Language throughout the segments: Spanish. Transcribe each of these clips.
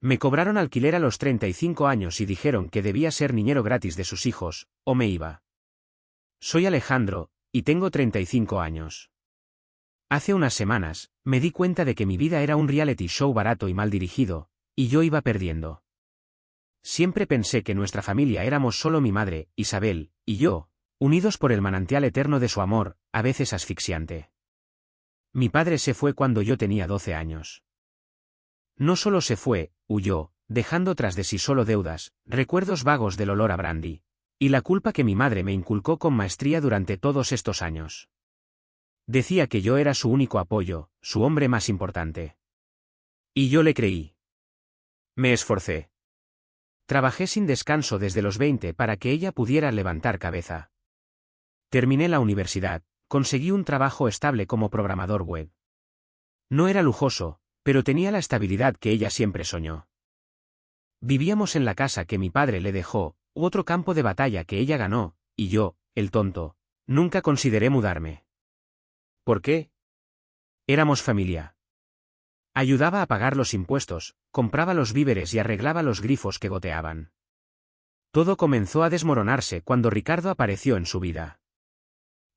Me cobraron alquiler a los 35 años y dijeron que debía ser niñero gratis de sus hijos, o me iba. Soy Alejandro, y tengo 35 años. Hace unas semanas, me di cuenta de que mi vida era un reality show barato y mal dirigido, y yo iba perdiendo. Siempre pensé que nuestra familia éramos solo mi madre, Isabel, y yo, unidos por el manantial eterno de su amor, a veces asfixiante. Mi padre se fue cuando yo tenía 12 años. No solo se fue, huyó, dejando tras de sí solo deudas, recuerdos vagos del olor a brandy, y la culpa que mi madre me inculcó con maestría durante todos estos años. Decía que yo era su único apoyo, su hombre más importante. Y yo le creí. Me esforcé. Trabajé sin descanso desde los 20 para que ella pudiera levantar cabeza. Terminé la universidad, conseguí un trabajo estable como programador web. No era lujoso, pero tenía la estabilidad que ella siempre soñó. Vivíamos en la casa que mi padre le dejó, otro campo de batalla que ella ganó, y yo, el tonto, nunca consideré mudarme. ¿Por qué? Éramos familia. Ayudaba a pagar los impuestos, compraba los víveres y arreglaba los grifos que goteaban. Todo comenzó a desmoronarse cuando Ricardo apareció en su vida.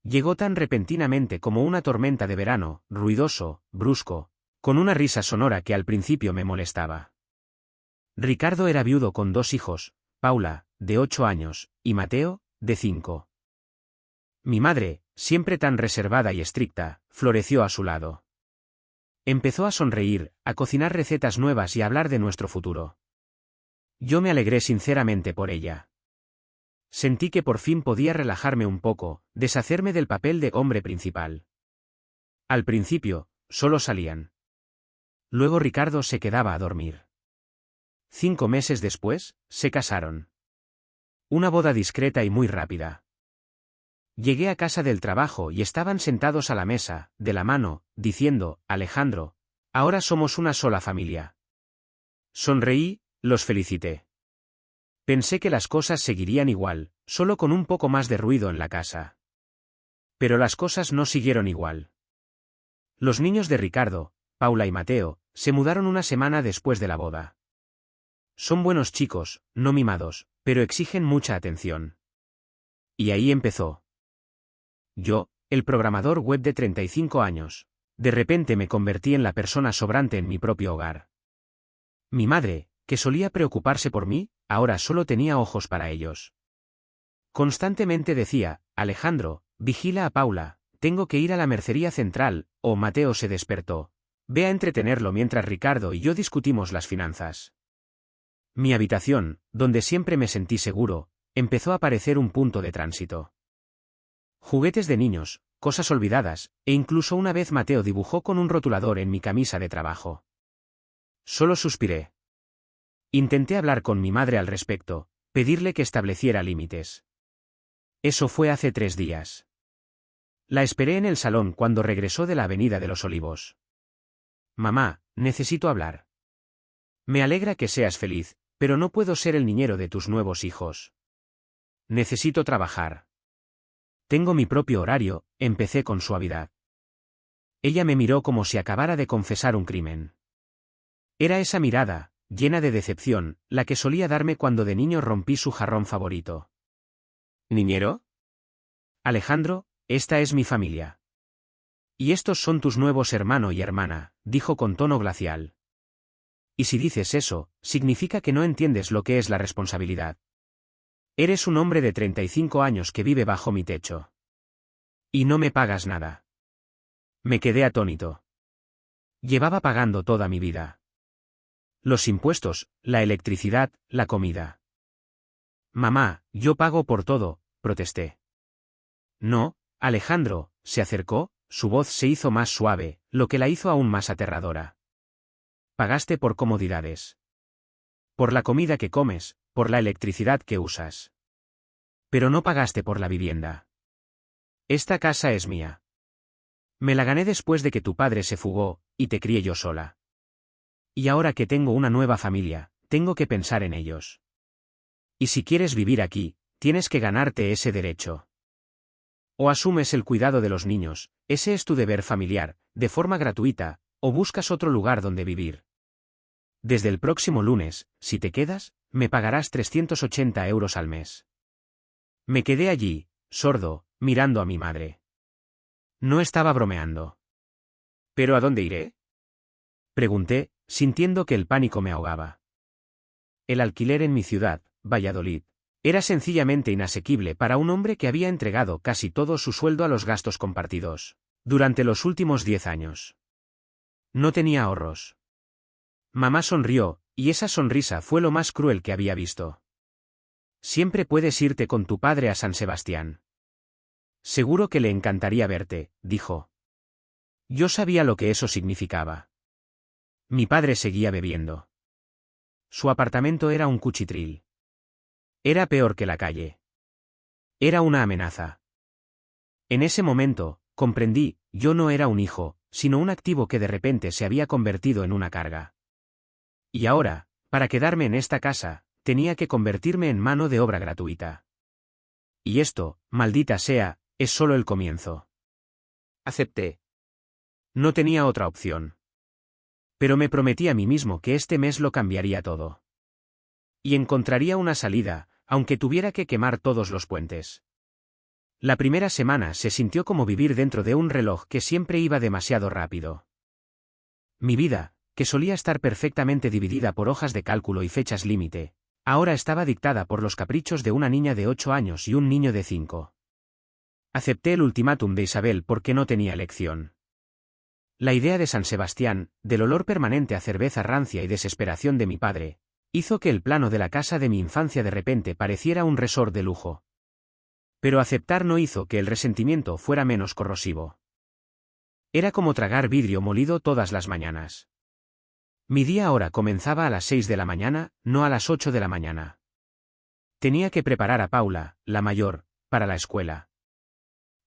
Llegó tan repentinamente como una tormenta de verano, ruidoso, brusco, con una risa sonora que al principio me molestaba. Ricardo era viudo con 2 hijos, Paula, de 8 años, y Mateo, de 5. Mi madre, siempre tan reservada y estricta, floreció a su lado. Empezó a sonreír, a cocinar recetas nuevas y a hablar de nuestro futuro. Yo me alegré sinceramente por ella. Sentí que por fin podía relajarme un poco, deshacerme del papel de hombre principal. Al principio, solo salían. Luego Ricardo se quedaba a dormir. 5 meses después, se casaron. Una boda discreta y muy rápida. Llegué a casa del trabajo y estaban sentados a la mesa, de la mano, diciendo, Alejandro, ahora somos una sola familia. Sonreí, los felicité. Pensé que las cosas seguirían igual, solo con un poco más de ruido en la casa. Pero las cosas no siguieron igual. Los niños de Ricardo, Paula y Mateo, se mudaron una semana después de la boda. Son buenos chicos, no mimados, pero exigen mucha atención. Y ahí empezó. Yo, el programador web de 35 años, de repente me convertí en la persona sobrante en mi propio hogar. Mi madre, que solía preocuparse por mí, ahora solo tenía ojos para ellos. Constantemente decía, Alejandro, vigila a Paula, tengo que ir a la mercería central, o Mateo se despertó. Ve a entretenerlo mientras Ricardo y yo discutimos las finanzas. Mi habitación, donde siempre me sentí seguro, empezó a parecer un punto de tránsito. Juguetes de niños, cosas olvidadas, e incluso una vez Mateo dibujó con un rotulador en mi camisa de trabajo. Solo suspiré. Intenté hablar con mi madre al respecto, pedirle que estableciera límites. Eso fue hace 3 días. La esperé en el salón cuando regresó de la Avenida de los Olivos. Mamá, necesito hablar. Me alegra que seas feliz, pero no puedo ser el niñero de tus nuevos hijos. Necesito trabajar. Tengo mi propio horario, empecé con suavidad. Ella me miró como si acabara de confesar un crimen. Era esa mirada, llena de decepción, la que solía darme cuando de niño rompí su jarrón favorito. ¿Niñero? Alejandro, esta es mi familia. Y estos son tus nuevos hermano y hermana, dijo con tono glacial. Y si dices eso, significa que no entiendes lo que es la responsabilidad. Eres un hombre de 35 años que vive bajo mi techo. Y no me pagas nada. Me quedé atónito. Llevaba pagando toda mi vida. Los impuestos, la electricidad, la comida. Mamá, yo pago por todo, protesté. No, Alejandro, se acercó, su voz se hizo más suave, lo que la hizo aún más aterradora. Pagaste por comodidades. Por la comida que comes, por la electricidad que usas. Pero no pagaste por la vivienda. Esta casa es mía. Me la gané después de que tu padre se fugó, y te crié yo sola. Y ahora que tengo una nueva familia, tengo que pensar en ellos. Y si quieres vivir aquí, tienes que ganarte ese derecho. O asumes el cuidado de los niños, ese es tu deber familiar, de forma gratuita, o buscas otro lugar donde vivir. Desde el próximo lunes, si te quedas, me pagarás 380 euros al mes. Me quedé allí, sordo, mirando a mi madre. No estaba bromeando. ¿Pero a dónde iré? Pregunté, sintiendo que el pánico me ahogaba. El alquiler en mi ciudad, Valladolid, era sencillamente inasequible para un hombre que había entregado casi todo su sueldo a los gastos compartidos durante los últimos 10 años. No tenía ahorros. Mamá sonrió, y esa sonrisa fue lo más cruel que había visto. Siempre puedes irte con tu padre a San Sebastián. Seguro que le encantaría verte, dijo. Yo sabía lo que eso significaba. Mi padre seguía bebiendo. Su apartamento era un cuchitril. Era peor que la calle. Era una amenaza. En ese momento, comprendí, yo no era un hijo, sino un activo que de repente se había convertido en una carga. Y ahora, para quedarme en esta casa, tenía que convertirme en mano de obra gratuita. Y esto, maldita sea, es solo el comienzo. Acepté. No tenía otra opción. Pero me prometí a mí mismo que este mes lo cambiaría todo. Y encontraría una salida, aunque tuviera que quemar todos los puentes. La primera semana se sintió como vivir dentro de un reloj que siempre iba demasiado rápido. Mi vida, que solía estar perfectamente dividida por hojas de cálculo y fechas límite, ahora estaba dictada por los caprichos de una niña de 8 años y un niño de 5. Acepté el ultimátum de Isabel porque no tenía elección. La idea de San Sebastián, del olor permanente a cerveza rancia y desesperación de mi padre, hizo que el plano de la casa de mi infancia de repente pareciera un resort de lujo. Pero aceptar no hizo que el resentimiento fuera menos corrosivo. Era como tragar vidrio molido todas las mañanas. Mi día ahora comenzaba a las 6 de la mañana, no a las 8 de la mañana. Tenía que preparar a Paula, la mayor, para la escuela.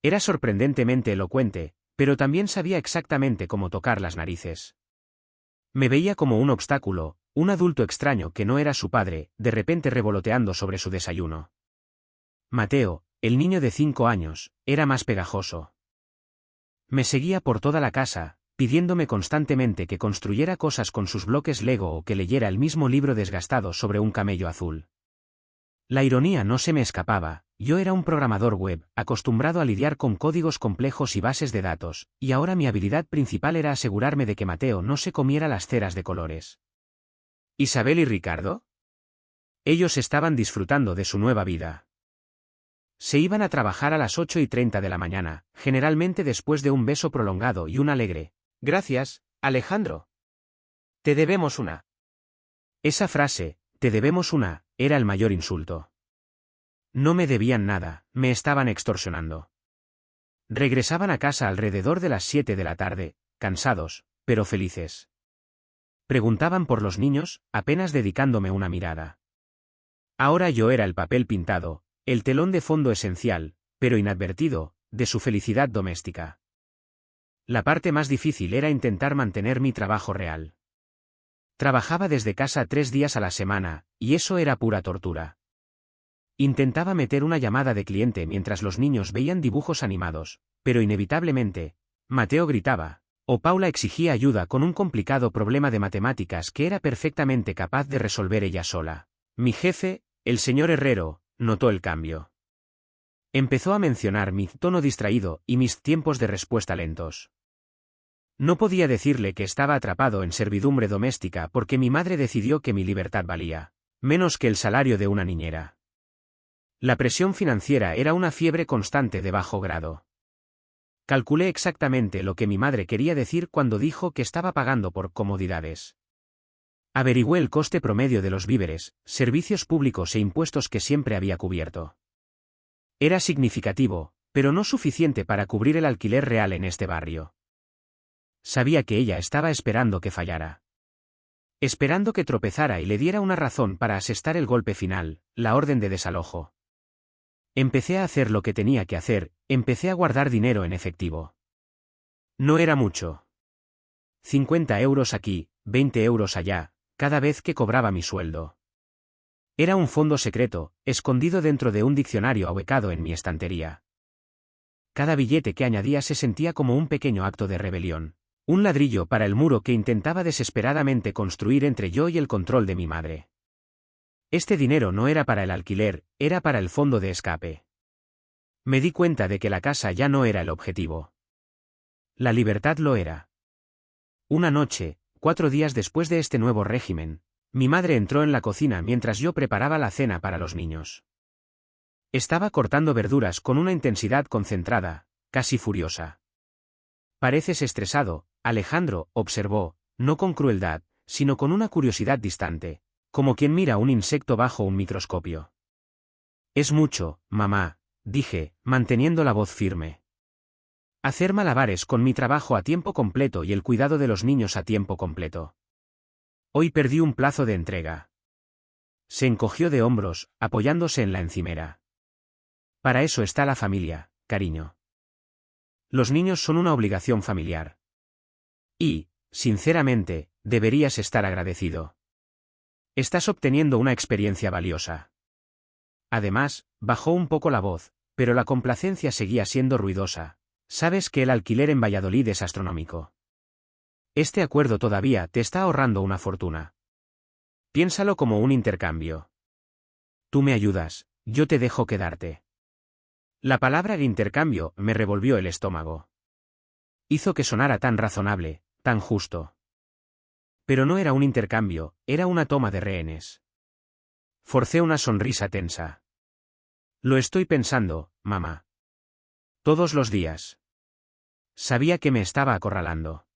Era sorprendentemente elocuente, pero también sabía exactamente cómo tocar las narices. Me veía como un obstáculo, un adulto extraño que no era su padre, de repente revoloteando sobre su desayuno. Mateo, el niño de 5 años, era más pegajoso. Me seguía por toda la casa, pidiéndome constantemente que construyera cosas con sus bloques Lego o que leyera el mismo libro desgastado sobre un camello azul. La ironía no se me escapaba, yo era un programador web, acostumbrado a lidiar con códigos complejos y bases de datos, y ahora mi habilidad principal era asegurarme de que Mateo no se comiera las ceras de colores. ¿Isabel y Ricardo? Ellos estaban disfrutando de su nueva vida. Se iban a trabajar a las 8:30 de la mañana, generalmente después de un beso prolongado y un alegre «Gracias, Alejandro. Te debemos una». Esa frase, «te debemos una», era el mayor insulto. No me debían nada, me estaban extorsionando. Regresaban a casa alrededor de las 7 de la tarde, cansados, pero felices. Preguntaban por los niños, apenas dedicándome una mirada. Ahora yo era el papel pintado, el telón de fondo esencial, pero inadvertido, de su felicidad doméstica. La parte más difícil era intentar mantener mi trabajo real. Trabajaba desde casa 3 días a la semana, y eso era pura tortura. Intentaba meter una llamada de cliente mientras los niños veían dibujos animados, pero inevitablemente, Mateo gritaba, o Paula exigía ayuda con un complicado problema de matemáticas que era perfectamente capaz de resolver ella sola. Mi jefe, el señor Herrero, notó el cambio. Empezó a mencionar mi tono distraído y mis tiempos de respuesta lentos. No podía decirle que estaba atrapado en servidumbre doméstica porque mi madre decidió que mi libertad valía menos que el salario de una niñera. La presión financiera era una fiebre constante de bajo grado. Calculé exactamente lo que mi madre quería decir cuando dijo que estaba pagando por comodidades. Averigüé el coste promedio de los víveres, servicios públicos e impuestos que siempre había cubierto. Era significativo, pero no suficiente para cubrir el alquiler real en este barrio. Sabía que ella estaba esperando que fallara. Esperando que tropezara y le diera una razón para asestar el golpe final, la orden de desalojo. Empecé a hacer lo que tenía que hacer, empecé a guardar dinero en efectivo. No era mucho. 50 euros aquí, 20 euros allá, cada vez que cobraba mi sueldo. Era un fondo secreto, escondido dentro de un diccionario ahuecado en mi estantería. Cada billete que añadía se sentía como un pequeño acto de rebelión, Un ladrillo para el muro que intentaba desesperadamente construir entre yo y el control de mi madre. Este dinero no era para el alquiler, era para el fondo de escape. Me di cuenta de que la casa ya no era el objetivo. La libertad lo era. Una noche, 4 días después de este nuevo régimen, mi madre entró en la cocina mientras yo preparaba la cena para los niños. Estaba cortando verduras con una intensidad concentrada, casi furiosa. «Pareces estresado, Alejandro», observó, no con crueldad, sino con una curiosidad distante, como quien mira un insecto bajo un microscopio. «Es mucho, mamá», dije, manteniendo la voz firme. «Hacer malabares con mi trabajo a tiempo completo y el cuidado de los niños a tiempo completo. Hoy perdí un plazo de entrega». Se encogió de hombros, apoyándose en la encimera. «Para eso está la familia, cariño. Los niños son una obligación familiar. Y, sinceramente, deberías estar agradecido. Estás obteniendo una experiencia valiosa». Además, bajó un poco la voz, pero la complacencia seguía siendo ruidosa. «Sabes que el alquiler en Valladolid es astronómico. Este acuerdo todavía te está ahorrando una fortuna. Piénsalo como un intercambio. Tú me ayudas, yo te dejo quedarte». La palabra intercambio me revolvió el estómago. Hizo que sonara tan razonable, tan justo. Pero no era un intercambio, era una toma de rehenes. Forcé una sonrisa tensa. «Lo estoy pensando, mamá. Todos los días». Sabía que me estaba acorralando.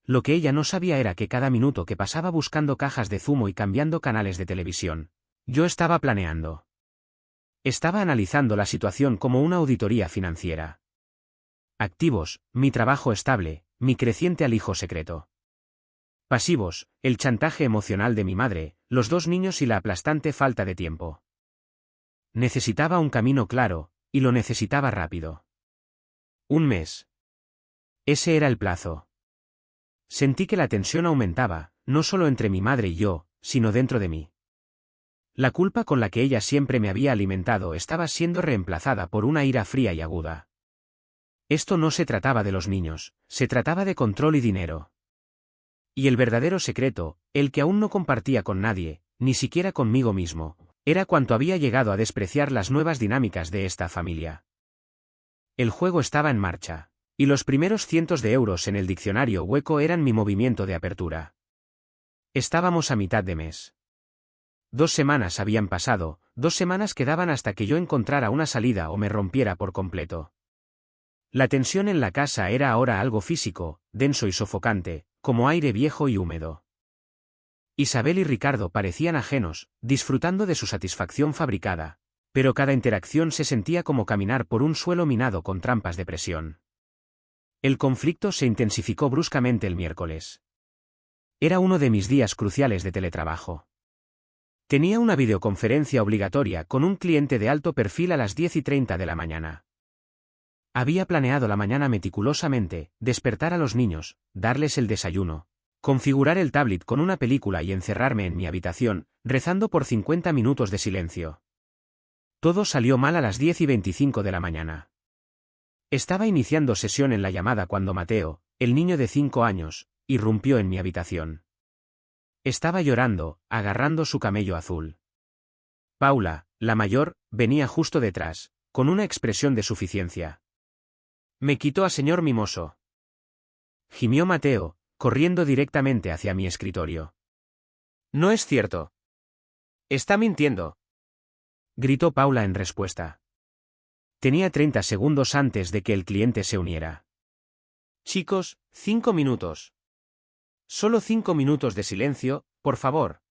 Lo que ella no sabía era que cada minuto que pasaba buscando cajas de zumo y cambiando canales de televisión, yo estaba planeando. Estaba analizando la situación como una auditoría financiera. Activos, mi trabajo estable, mi creciente alijo secreto. Pasivos, el chantaje emocional de mi madre, los 2 niños y la aplastante falta de tiempo. Necesitaba un camino claro, y lo necesitaba rápido. 1 mes. Ese era el plazo. Sentí que la tensión aumentaba, no solo entre mi madre y yo, sino dentro de mí. La culpa con la que ella siempre me había alimentado estaba siendo reemplazada por una ira fría y aguda. Esto no se trataba de los niños, se trataba de control y dinero. Y el verdadero secreto, el que aún no compartía con nadie, ni siquiera conmigo mismo, era cuánto había llegado a despreciar las nuevas dinámicas de esta familia. El juego estaba en marcha, y los primeros cientos de euros en el diccionario hueco eran mi movimiento de apertura. Estábamos a mitad de mes. 2 semanas habían pasado, 2 semanas quedaban hasta que yo encontrara una salida o me rompiera por completo. La tensión en la casa era ahora algo físico, denso y sofocante, como aire viejo y húmedo. Isabel y Ricardo parecían ajenos, disfrutando de su satisfacción fabricada, pero cada interacción se sentía como caminar por un suelo minado con trampas de presión. El conflicto se intensificó bruscamente el miércoles. Era uno de mis días cruciales de teletrabajo. Tenía una videoconferencia obligatoria con un cliente de alto perfil a las 10:30 de la mañana. Había planeado la mañana meticulosamente, despertar a los niños, darles el desayuno, configurar el tablet con una película y encerrarme en mi habitación, rezando por 50 minutos de silencio. Todo salió mal a las 10:25 de la mañana. Estaba iniciando sesión en la llamada cuando Mateo, el niño de 5 años, irrumpió en mi habitación. Estaba llorando, agarrando su camello azul. Paula, la mayor, venía justo detrás, con una expresión de suficiencia. «Me quitó a señor mimoso», gimió Mateo, corriendo directamente hacia mi escritorio. «No es cierto. Está mintiendo», gritó Paula en respuesta. Tenía 30 segundos antes de que el cliente se uniera. «Chicos, 5 minutos. Solo 5 minutos de silencio, por favor.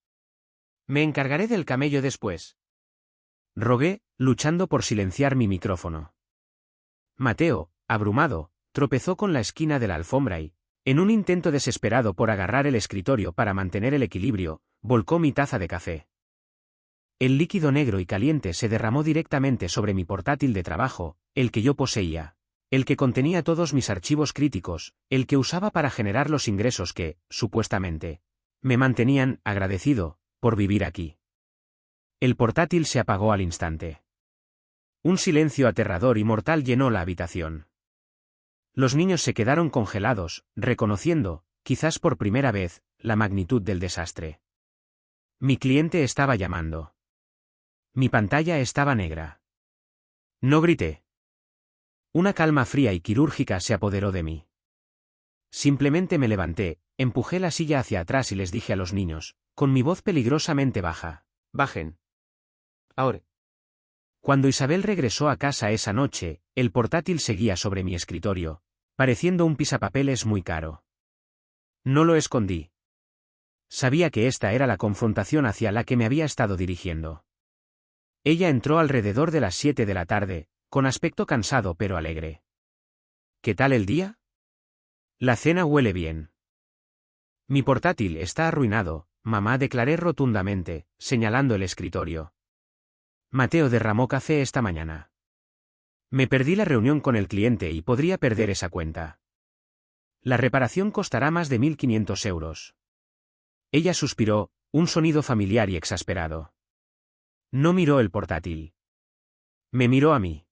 Me encargaré del camello después», rogué, luchando por silenciar mi micrófono. Mateo, abrumado, tropezó con la esquina de la alfombra y, en un intento desesperado por agarrar el escritorio para mantener el equilibrio, volcó mi taza de café. El líquido negro y caliente se derramó directamente sobre mi portátil de trabajo, el que yo poseía, el que contenía todos mis archivos críticos, el que usaba para generar los ingresos que, supuestamente, me mantenían agradecido por vivir aquí. El portátil se apagó al instante. Un silencio aterrador y mortal llenó la habitación. Los niños se quedaron congelados, reconociendo, quizás por primera vez, la magnitud del desastre. Mi cliente estaba llamando. Mi pantalla estaba negra. No grité. Una calma fría y quirúrgica se apoderó de mí. Simplemente me levanté, empujé la silla hacia atrás y les dije a los niños, con mi voz peligrosamente baja: «Bajen. Ahora». Cuando Isabel regresó a casa esa noche, el portátil seguía sobre mi escritorio, pareciendo un pisapapeles muy caro. No lo escondí. Sabía que esta era la confrontación hacia la que me había estado dirigiendo. Ella entró alrededor de las 7 de la tarde, con aspecto cansado pero alegre. «¿Qué tal el día? La cena huele bien». «Mi portátil está arruinado», mamá, declaré rotundamente, señalando el escritorio. «Mateo derramó café esta mañana. Me perdí la reunión con el cliente y podría perder esa cuenta. La reparación costará más de 1.500 euros». Ella suspiró, un sonido familiar y exasperado. No miró el portátil. Me miró a mí.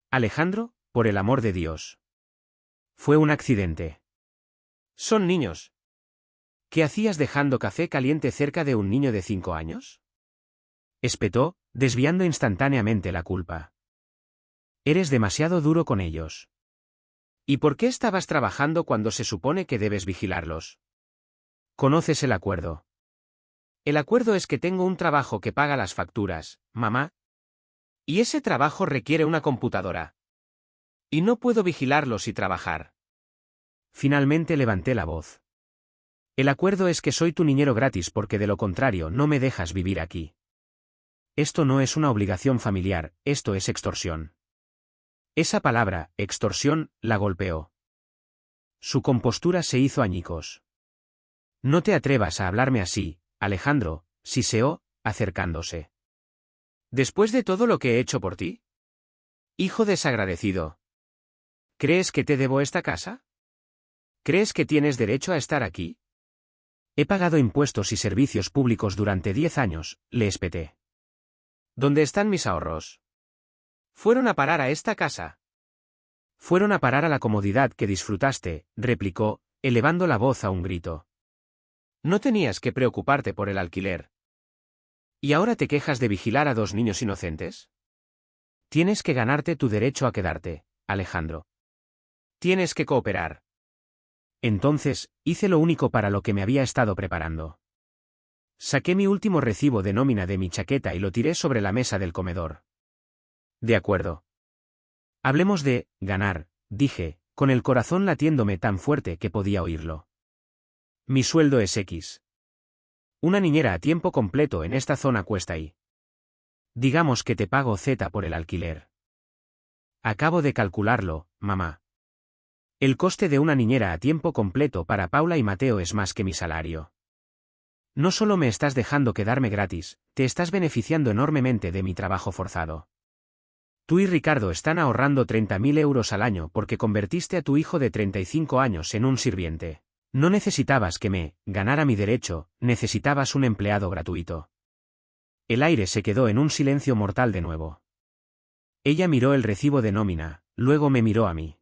«Alejandro, por el amor de Dios. Fue un accidente. Son niños». «¿Qué hacías dejando café caliente cerca de un niño de 5 años?» espetó, desviando instantáneamente la culpa. «Eres demasiado duro con ellos». «¿Y por qué estabas trabajando cuando se supone que debes vigilarlos?» «¿Conoces el acuerdo?» «El acuerdo es que tengo un trabajo que paga las facturas, mamá. Y ese trabajo requiere una computadora. Y no puedo vigilarlos y trabajar». Finalmente levanté la voz. «El acuerdo es que soy tu niñero gratis porque de lo contrario no me dejas vivir aquí. Esto no es una obligación familiar, esto es extorsión». Esa palabra, extorsión, la golpeó. Su compostura se hizo añicos. «No te atrevas a hablarme así, Alejandro», siseó, acercándose. «¿Después de todo lo que he hecho por ti? Hijo desagradecido. ¿Crees que te debo esta casa? ¿Crees que tienes derecho a estar aquí?» «He pagado impuestos y servicios públicos durante 10 años», le espeté. «¿Dónde están mis ahorros? Fueron a parar a esta casa». «Fueron a parar a la comodidad que disfrutaste», replicó, elevando la voz a un grito. «No tenías que preocuparte por el alquiler. ¿Y ahora te quejas de vigilar a 2 niños inocentes? Tienes que ganarte tu derecho a quedarte, Alejandro. Tienes que cooperar». Entonces, hice lo único para lo que me había estado preparando. Saqué mi último recibo de nómina de mi chaqueta y lo tiré sobre la mesa del comedor. «De acuerdo. Hablemos de ganar», dije, con el corazón latiéndome tan fuerte que podía oírlo. «Mi sueldo es X. Una niñera a tiempo completo en esta zona cuesta Y. Digamos que te pago Z por el alquiler. Acabo de calcularlo, mamá. El coste de una niñera a tiempo completo para Paula y Mateo es más que mi salario. No solo me estás dejando quedarme gratis, te estás beneficiando enormemente de mi trabajo forzado. Tú y Ricardo están ahorrando 30.000 euros al año porque convertiste a tu hijo de 35 años en un sirviente. No necesitabas que me ganara mi derecho, necesitabas un empleado gratuito». El aire se quedó en un silencio mortal de nuevo. Ella miró el recibo de nómina, luego me miró a mí.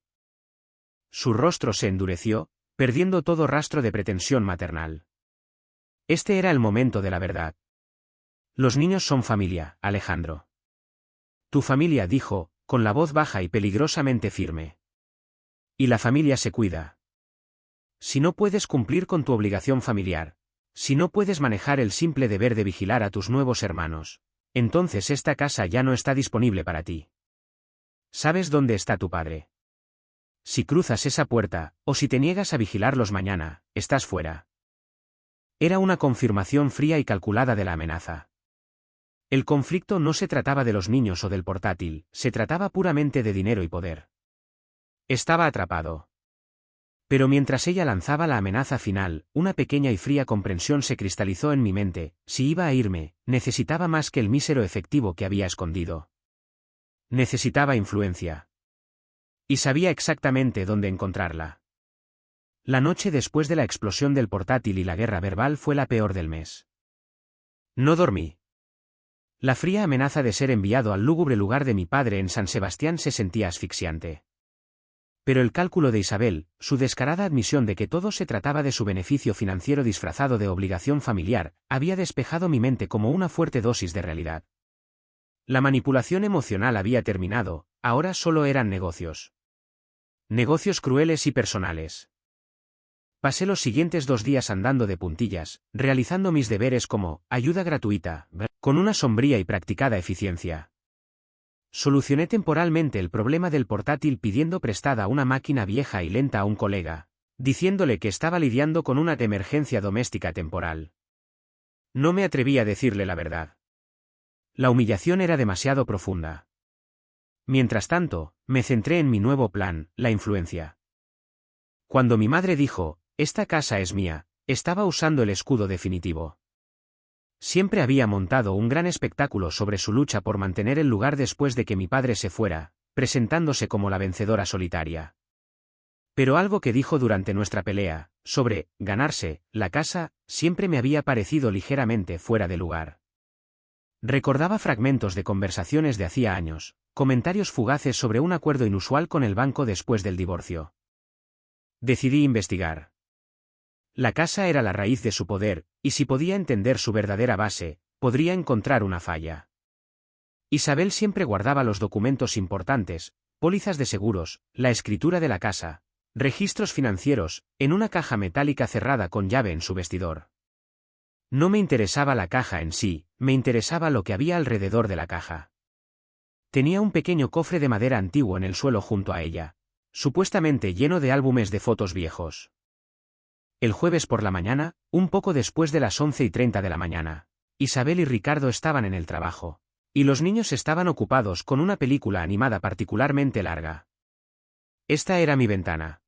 Su rostro se endureció, perdiendo todo rastro de pretensión maternal. Este era el momento de la verdad. «Los niños son familia, Alejandro. Tu familia», dijo, con la voz baja y peligrosamente firme. «Y la familia se cuida. Si no puedes cumplir con tu obligación familiar, si no puedes manejar el simple deber de vigilar a tus nuevos hermanos, entonces esta casa ya no está disponible para ti. ¿Sabes dónde está tu padre? Si cruzas esa puerta, o si te niegas a vigilarlos mañana, estás fuera». Era una confirmación fría y calculada de la amenaza. El conflicto no se trataba de los niños o del portátil, se trataba puramente de dinero y poder. Estaba atrapado. Pero mientras ella lanzaba la amenaza final, una pequeña y fría comprensión se cristalizó en mi mente: si iba a irme, necesitaba más que el mísero efectivo que había escondido. Necesitaba influencia. Y sabía exactamente dónde encontrarla. La noche después de la explosión del portátil y la guerra verbal fue la peor del mes. No dormí. La fría amenaza de ser enviado al lúgubre lugar de mi padre en San Sebastián se sentía asfixiante. Pero el cálculo de Isabel, su descarada admisión de que todo se trataba de su beneficio financiero disfrazado de obligación familiar, había despejado mi mente como una fuerte dosis de realidad. La manipulación emocional había terminado, ahora solo eran negocios. Negocios crueles y personales. Pasé los siguientes 2 días andando de puntillas, realizando mis deberes como ayuda gratuita, con una sombría y practicada eficiencia. Solucioné temporalmente el problema del portátil pidiendo prestada una máquina vieja y lenta a un colega, diciéndole que estaba lidiando con una emergencia doméstica temporal. No me atreví a decirle la verdad. La humillación era demasiado profunda. Mientras tanto, me centré en mi nuevo plan, la influencia. Cuando mi madre dijo, «Esta casa es mía», estaba usando el escudo definitivo. Siempre había montado un gran espectáculo sobre su lucha por mantener el lugar después de que mi padre se fuera, presentándose como la vencedora solitaria. Pero algo que dijo durante nuestra pelea, sobre ganarse la casa, siempre me había parecido ligeramente fuera de lugar. Recordaba fragmentos de conversaciones de hacía años, comentarios fugaces sobre un acuerdo inusual con el banco después del divorcio. Decidí investigar. La casa era la raíz de su poder, y si podía entender su verdadera base, podría encontrar una falla. Isabel siempre guardaba los documentos importantes, pólizas de seguros, la escritura de la casa, registros financieros, en una caja metálica cerrada con llave en su vestidor. No me interesaba la caja en sí, me interesaba lo que había alrededor de la caja. Tenía un pequeño cofre de madera antiguo en el suelo junto a ella, supuestamente lleno de álbumes de fotos viejos. El jueves por la mañana, un poco después de las 11:30 de la mañana, Isabel y Ricardo estaban en el trabajo, y los niños estaban ocupados con una película animada particularmente larga. Esta era mi ventana.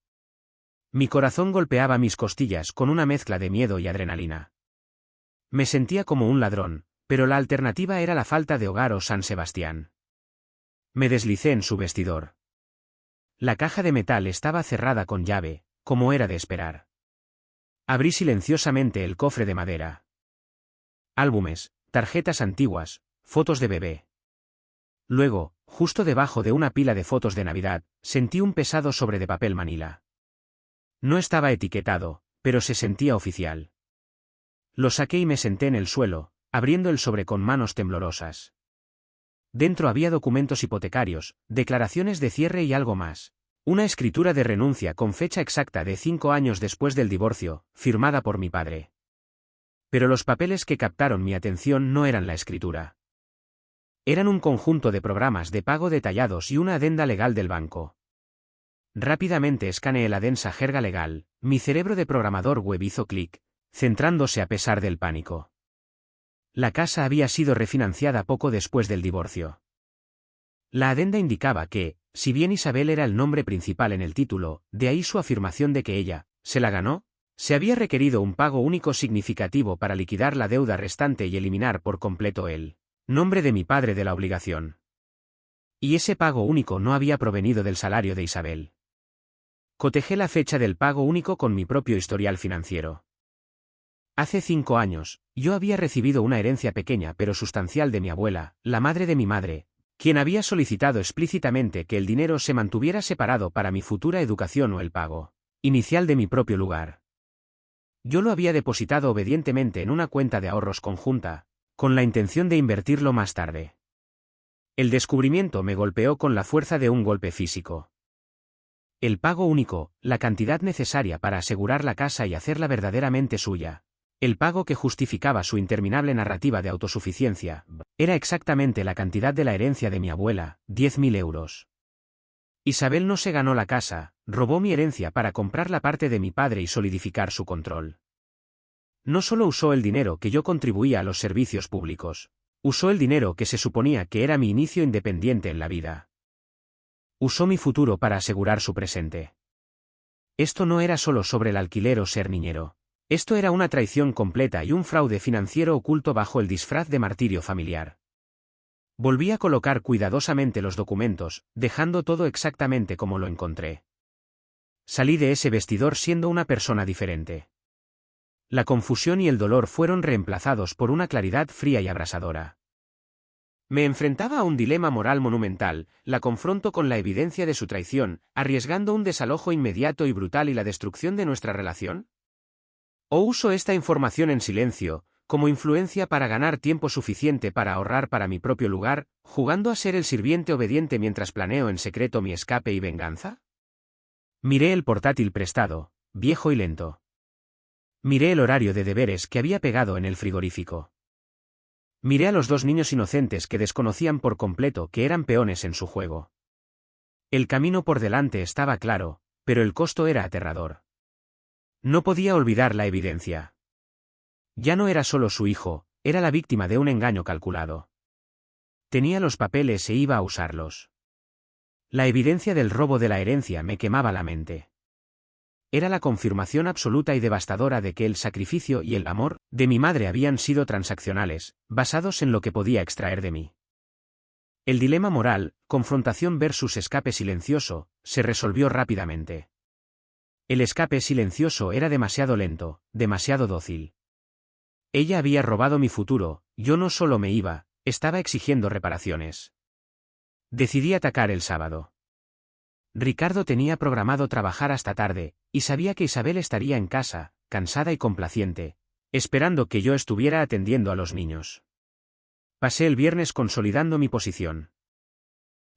Mi corazón golpeaba mis costillas con una mezcla de miedo y adrenalina. Me sentía como un ladrón, pero la alternativa era la falta de hogar o San Sebastián. Me deslicé en su vestidor. La caja de metal estaba cerrada con llave, como era de esperar. Abrí silenciosamente el cofre de madera. Álbumes, tarjetas antiguas, fotos de bebé. Luego, justo debajo de una pila de fotos de Navidad, sentí un pesado sobre de papel manila. No estaba etiquetado, pero se sentía oficial. Lo saqué y me senté en el suelo, abriendo el sobre con manos temblorosas. Dentro había documentos hipotecarios, declaraciones de cierre y algo más. Una escritura de renuncia con fecha exacta de 5 años después del divorcio, firmada por mi padre. Pero los papeles que captaron mi atención no eran la escritura. Eran un conjunto de programas de pago detallados y una adenda legal del banco. Rápidamente escaneé la densa jerga legal, mi cerebro de programador web hizo clic, centrándose a pesar del pánico. La casa había sido refinanciada poco después del divorcio. La adenda indicaba que, si bien Isabel era el nombre principal en el título, de ahí su afirmación de que ella, se la ganó, se había requerido un pago único significativo para liquidar la deuda restante y eliminar por completo el nombre de mi padre de la obligación. Y ese pago único no había provenido del salario de Isabel. Cotejé la fecha del pago único con mi propio historial financiero. Hace 5 años, yo había recibido una herencia pequeña pero sustancial de mi abuela, la madre de mi madre, quien había solicitado explícitamente que el dinero se mantuviera separado para mi futura educación o el pago inicial de mi propio lugar. Yo lo había depositado obedientemente en una cuenta de ahorros conjunta, con la intención de invertirlo más tarde. El descubrimiento me golpeó con la fuerza de un golpe físico. El pago único, la cantidad necesaria para asegurar la casa y hacerla verdaderamente suya. El pago que justificaba su interminable narrativa de autosuficiencia, era exactamente la cantidad de la herencia de mi abuela, 10.000 euros. Isabel no se ganó la casa, robó mi herencia para comprar la parte de mi padre y solidificar su control. No solo usó el dinero que yo contribuía a los servicios públicos, usó el dinero que se suponía que era mi inicio independiente en la vida. Usó mi futuro para asegurar su presente. Esto no era solo sobre el alquiler o ser niñero. Esto era una traición completa y un fraude financiero oculto bajo el disfraz de martirio familiar. Volví a colocar cuidadosamente los documentos, dejando todo exactamente como lo encontré. Salí de ese vestidor siendo una persona diferente. La confusión y el dolor fueron reemplazados por una claridad fría y abrasadora. Me enfrentaba a un dilema moral monumental: la confronto con la evidencia de su traición, arriesgando un desalojo inmediato y brutal y la destrucción de nuestra relación. ¿O uso esta información en silencio, como influencia para ganar tiempo suficiente para ahorrar para mi propio lugar, jugando a ser el sirviente obediente mientras planeo en secreto mi escape y venganza? Miré el portátil prestado, viejo y lento. Miré el horario de deberes que había pegado en el frigorífico. Miré a los dos niños inocentes que desconocían por completo que eran peones en su juego. El camino por delante estaba claro, pero el costo era aterrador. No podía olvidar la evidencia. Ya no era solo su hijo, era la víctima de un engaño calculado. Tenía los papeles e iba a usarlos. La evidencia del robo de la herencia me quemaba la mente. Era la confirmación absoluta y devastadora de que el sacrificio y el amor de mi madre habían sido transaccionales, basados en lo que podía extraer de mí. El dilema moral, confrontación versus escape silencioso, se resolvió rápidamente. El escape silencioso era demasiado lento, demasiado dócil. Ella había robado mi futuro, yo no solo me iba, estaba exigiendo reparaciones. Decidí atacar el sábado. Ricardo tenía programado trabajar hasta tarde, y sabía que Isabel estaría en casa, cansada y complaciente, esperando que yo estuviera atendiendo a los niños. Pasé el viernes consolidando mi posición.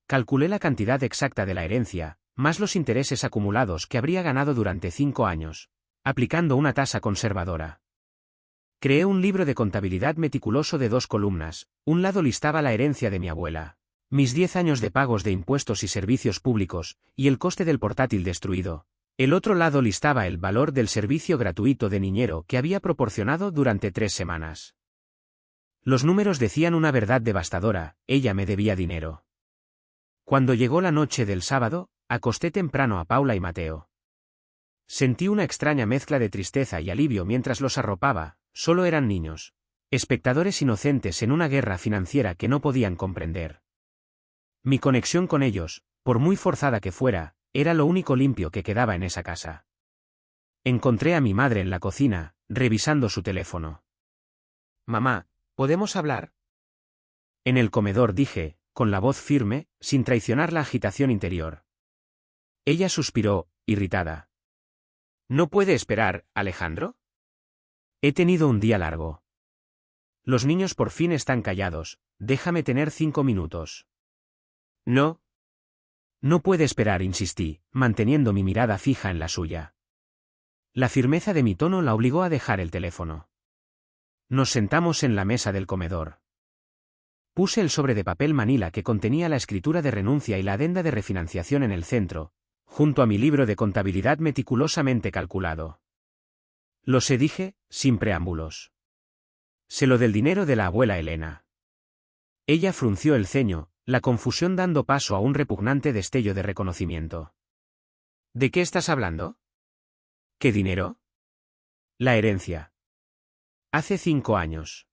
Calculé la cantidad exacta de la herencia, más los intereses acumulados que habría ganado durante 5 años, aplicando una tasa conservadora. Creé un libro de contabilidad meticuloso de 2 columnas, un lado listaba la herencia de mi abuela, mis 10 años de pagos de impuestos y servicios públicos, y el coste del portátil destruido. El otro lado listaba el valor del servicio gratuito de niñero que había proporcionado durante 3 semanas. Los números decían una verdad devastadora: ella me debía dinero. Cuando llegó la noche del sábado, acosté temprano a Paula y Mateo. Sentí una extraña mezcla de tristeza y alivio mientras los arropaba. Solo eran niños, espectadores inocentes en una guerra financiera que no podían comprender. Mi conexión con ellos, por muy forzada que fuera, era lo único limpio que quedaba en esa casa. Encontré a mi madre en la cocina, revisando su teléfono. «Mamá, ¿podemos hablar?». En el comedor dije, con la voz firme, sin traicionar la agitación interior. Ella suspiró, irritada. «¿No puede esperar, Alejandro? He tenido un día largo. Los niños por fin están callados, déjame tener 5 minutos». «No». «No puede esperar», insistí, manteniendo mi mirada fija en la suya. La firmeza de mi tono la obligó a dejar el teléfono. Nos sentamos en la mesa del comedor. Puse el sobre de papel manila que contenía la escritura de renuncia y la adenda de refinanciación en el centro, junto a mi libro de contabilidad meticulosamente calculado. «Lo sé», dije, sin preámbulos. «Sé lo del dinero de la abuela Elena». Ella frunció el ceño, la confusión dando paso a un repugnante destello de reconocimiento. «¿De qué estás hablando?». «¿Qué dinero?». «La herencia. Hace 5 años.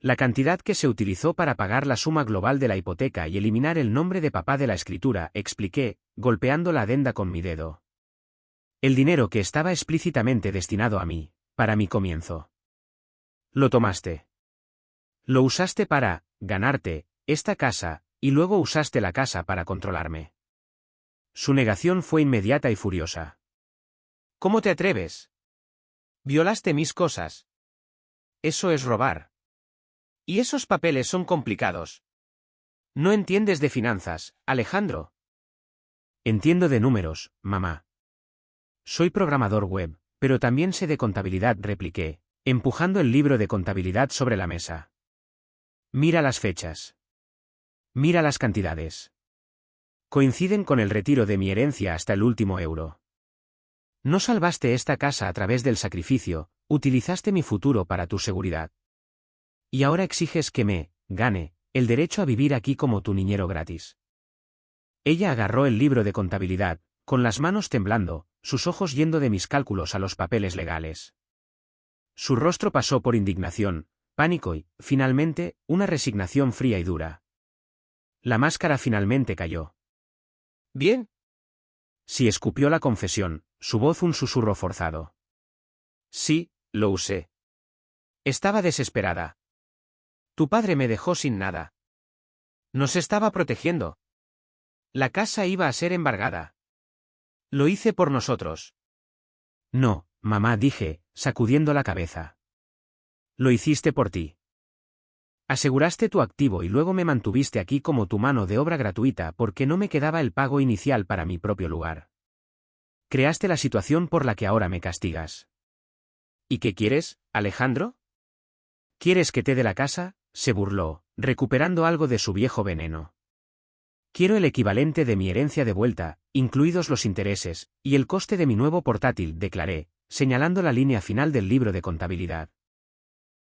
La cantidad que se utilizó para pagar la suma global de la hipoteca y eliminar el nombre de papá de la escritura», expliqué, golpeando la adenda con mi dedo. «El dinero que estaba explícitamente destinado a mí, para mi comienzo. Lo tomaste. Lo usaste para ganarte esta casa, y luego usaste la casa para controlarme». Su negación fue inmediata y furiosa. «¿Cómo te atreves? Violaste mis cosas. Eso es robar. Y esos papeles son complicados. No entiendes de finanzas, Alejandro». «Entiendo de números, mamá. Soy programador web, pero también sé de contabilidad», repliqué, empujando el libro de contabilidad sobre la mesa. «Mira las fechas. Mira las cantidades. Coinciden con el retiro de mi herencia hasta el último euro. No salvaste esta casa a través del sacrificio, utilizaste mi futuro para tu seguridad. Y ahora exiges que me gane el derecho a vivir aquí como tu niñero gratis». Ella agarró el libro de contabilidad, con las manos temblando, sus ojos yendo de mis cálculos a los papeles legales. Su rostro pasó por indignación, pánico y, finalmente, una resignación fría y dura. La máscara finalmente cayó. «Bien». Sí, escupió la confesión, su voz un susurro forzado. «Sí, lo usé. Estaba desesperada. Tu padre me dejó sin nada, Nos estaba protegiendo. La casa iba a ser embargada. Lo hice por nosotros. No, mamá, dije, sacudiendo la cabeza. Lo hiciste por ti. Aseguraste tu activo y luego me mantuviste aquí como tu mano de obra gratuita porque no me quedaba el pago inicial para mi propio lugar. Creaste la situación por la que ahora me castigas. ¿Y qué quieres, Alejandro? ¿Quieres que te dé la casa? Se burló, recuperando algo de su viejo veneno. Quiero el equivalente de mi herencia de vuelta, incluidos los intereses, y el coste de mi nuevo portátil, declaré, señalando la línea final del libro de contabilidad.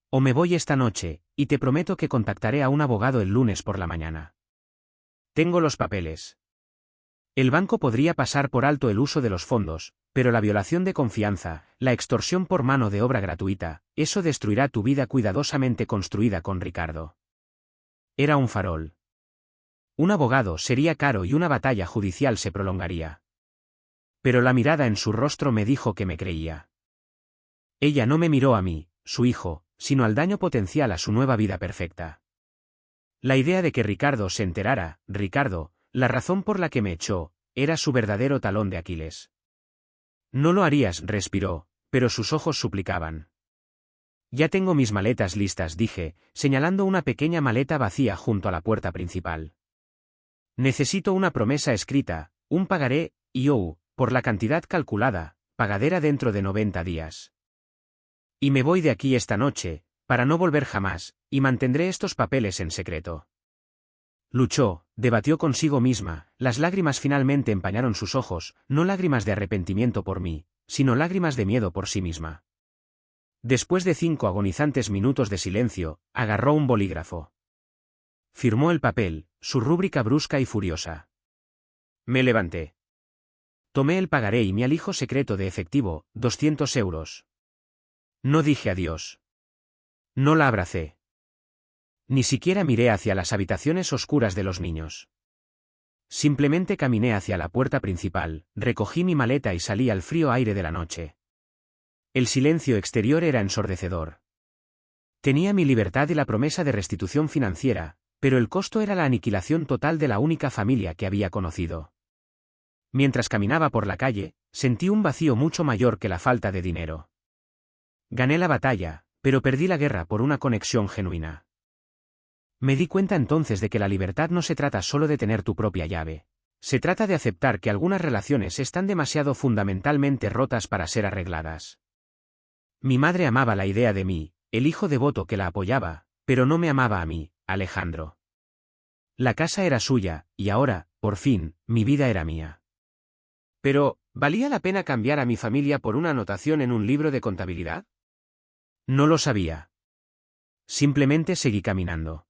O me voy esta noche, y te prometo que contactaré a un abogado el lunes por la mañana. Tengo los papeles. El banco podría pasar por alto el uso de los fondos, pero la violación de confianza, la extorsión por mano de obra gratuita, eso destruirá tu vida cuidadosamente construida con Ricardo. Era un farol. Un abogado sería caro y una batalla judicial se prolongaría. Pero la mirada en su rostro me dijo que me creía. Ella no me miró a mí, su hijo, sino al daño potencial a su nueva vida perfecta. La idea de que Ricardo se enterara, Ricardo, la razón por la que me echó, era su verdadero talón de Aquiles. No lo harías, respiró, pero sus ojos suplicaban. Ya tengo mis maletas listas, dije, señalando una pequeña maleta vacía junto a la puerta principal. Necesito una promesa escrita, un pagaré, por la cantidad calculada, pagadera dentro de 90 días. Y me voy de aquí esta noche, para no volver jamás, y mantendré estos papeles en secreto. Luchó, debatió consigo misma, las lágrimas finalmente empañaron sus ojos, no lágrimas de arrepentimiento por mí, sino lágrimas de miedo por sí misma. Después de 5 agonizantes minutos de silencio, agarró un bolígrafo. Firmó el papel, su rúbrica brusca y furiosa. Me levanté. Tomé el pagaré y mi alijo secreto de efectivo, 200 euros. No dije adiós. No la abracé. Ni siquiera miré hacia las habitaciones oscuras de los niños. Simplemente caminé hacia la puerta principal, recogí mi maleta y salí al frío aire de la noche. El silencio exterior era ensordecedor. Tenía mi libertad y la promesa de restitución financiera, pero el costo era la aniquilación total de la única familia que había conocido. Mientras caminaba por la calle, sentí un vacío mucho mayor que la falta de dinero. Gané la batalla, pero perdí la guerra por una conexión genuina. Me di cuenta entonces de que la libertad no se trata solo de tener tu propia llave. Se trata de aceptar que algunas relaciones están demasiado fundamentalmente rotas para ser arregladas. Mi madre amaba la idea de mí, el hijo devoto que la apoyaba, pero no me amaba a mí, Alejandro. La casa era suya, y ahora, por fin, mi vida era mía. Pero, ¿valía la pena cambiar a mi familia por una anotación en un libro de contabilidad? No lo sabía. Simplemente seguí caminando.